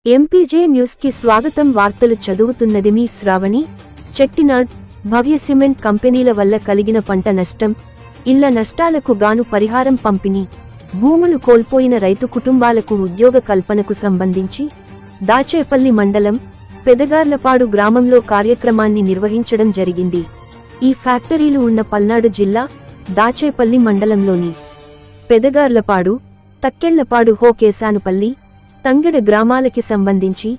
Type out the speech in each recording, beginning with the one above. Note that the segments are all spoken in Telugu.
ఎంపీజే న్యూస్ కి స్వాగతం. వార్తలు చదువుతున్నది మీ శ్రావణి. చెట్టినాడ్ భవ్య సిమెంట్ కంపెనీల వల్ల కలిగిన పంట నష్టం, ఇళ్ల నష్టాలకు గాను పరిహారం పంపిణీ, భూములు కోల్పోయిన రైతు కుటుంబాలకు ఉద్యోగ కల్పనకు సంబంధించి దాచేపల్లి మండలం పెదగార్లపాడు గ్రామంలో కార్యక్రమాన్ని నిర్వహించడం జరిగింది. ఈ ఫ్యాక్టరీలు ఉన్న పల్నాడు జిల్లా దాచేపల్లి మండలంలోని పెదగార్లపాడు, తక్కెళ్లపాడు, కేసానుపల్లి, తంగెడ గ్రామాలకి సంబంధించి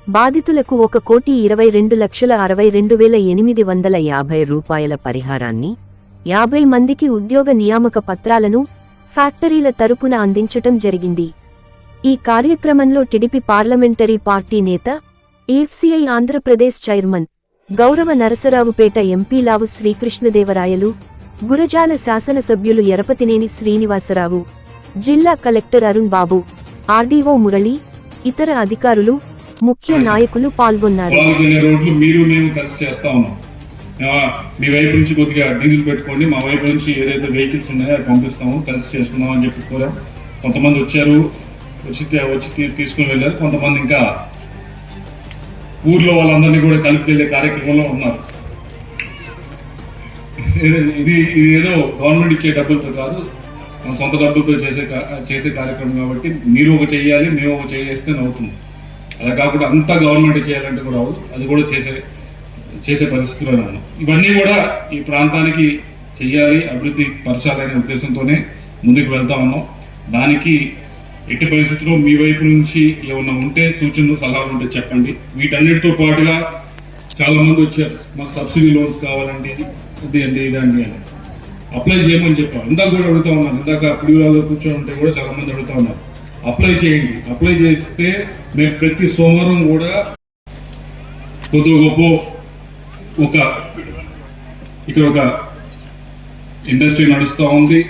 బాధితులకు 1,22,62,850 రూపాయల పరిహారాన్ని, 50 మందికి ఉద్యోగ నియామక పత్రాలను ఫ్యాక్టరీల తరపున అందించటం జరిగింది. ఈ కార్యక్రమంలో టీడీపీ పార్లమెంటరీ పార్టీ నేత, ఎఫ్సిఐ ఆంధ్రప్రదేశ్ చైర్మన్ గౌరవ నరసరావుపేట ఎంపీ లావు శ్రీకృష్ణదేవరాయలు, గురజాల శాసనసభ్యులు ఎరపతినేని శ్రీనివాసరావు, జిల్లా కలెక్టర్ అరుణ్ బాబు, ఆర్డీఓ మురళి, ఇతర అధికారులు, ముఖ్య నాయకులు పాల్గొన్నారు. మీ వైపు నుంచి కొద్దిగా డీజిల్ పెట్టుకోండి, మా వైపు నుంచి ఏదైతే వెహికల్స్ ఉన్నాయో అవి పంపిస్తాము, కలిసి చేసుకుందాం అని చెప్పి కోరాం. కొంతమంది వచ్చారు, వచ్చి తీసుకుని వెళ్ళారు. కొంతమంది ఇంకా ఊర్లో వాళ్ళందరినీ కూడా కలిపి వెళ్ళే కార్యక్రమంలో ఉన్నారు. ఇది ఏదో గవర్నమెంట్ ఇచ్చే డబ్బులతో కాదు, మన సొంత డబ్బులతో చేసే కార్యక్రమం కాబట్టి మీరు ఒక చెయ్యాలి, మేము ఒక చేస్తే అవుతుంది. అలా కాకుండా అంతా గవర్నమెంట్ చేయాలంటే కూడా అవ్వదు, అది కూడా చేసే పరిస్థితిలోనే ఉన్నాం. ఇవన్నీ కూడా ఈ ప్రాంతానికి చెయ్యాలి, అభివృద్ధి పరచాలనే ఉద్దేశంతోనే ముందుకు వెళ్తా ఉన్నాం. దానికి ఎట్టి పరిస్థితుల్లో మీ వైపు నుంచి ఏమన్నా ఉంటే సూచనలు, సలహాలు ఉంటే చెప్పండి. వీటన్నిటితో పాటుగా చాలా మంది వచ్చారు, మాకు సబ్సిడీ లోన్స్ కావాలండి, ఇదండి అని అప్లై చేయమని చెప్పారు. ఇందాక కూడా అడుగుతా ఉన్నారు, ఇందాక పిడివాళ్ళలో కూర్చొని ఉంటే కూడా చాలా మంది అడుగుతా ఉన్నారు, అప్లై చేయండి. అప్లై చేస్తే మేము ప్రతి సోమవారం కూడా కొద్దిగా గొప్ప ఇక్కడ ఒక ఇండస్ట్రీ నడుస్తూ ఉంది,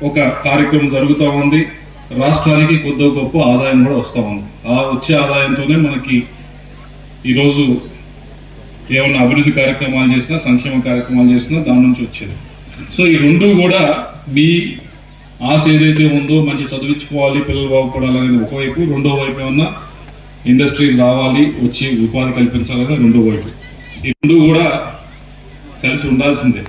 ఒక కార్యక్రమం జరుగుతూ ఉంది, రాష్ట్రానికి కొద్దిగా గొప్ప ఆదాయం కూడా వస్తూ ఉంది. ఆ వచ్చే ఆదాయంతోనే మనకి ఈరోజు ఏమన్నా అభివృద్ధి కార్యక్రమాలు చేసినా, సంక్షేమ కార్యక్రమాలు చేసినా దాని నుంచి వచ్చేది. సో ఈ రెండు కూడా మీ ఆశ ఏదైతే ఉందో, మంచి చదివించుకోవాలి, పిల్లలు బాగుపడాలి అనేది ఒకవైపు, రెండో వైపు ఏమన్నా ఇండస్ట్రీ రావాలి, వచ్చి ఉపాధి కల్పించాలనేది రెండో వైపు. ఈ రెండు కూడా కలిసి ఉండాల్సిందే.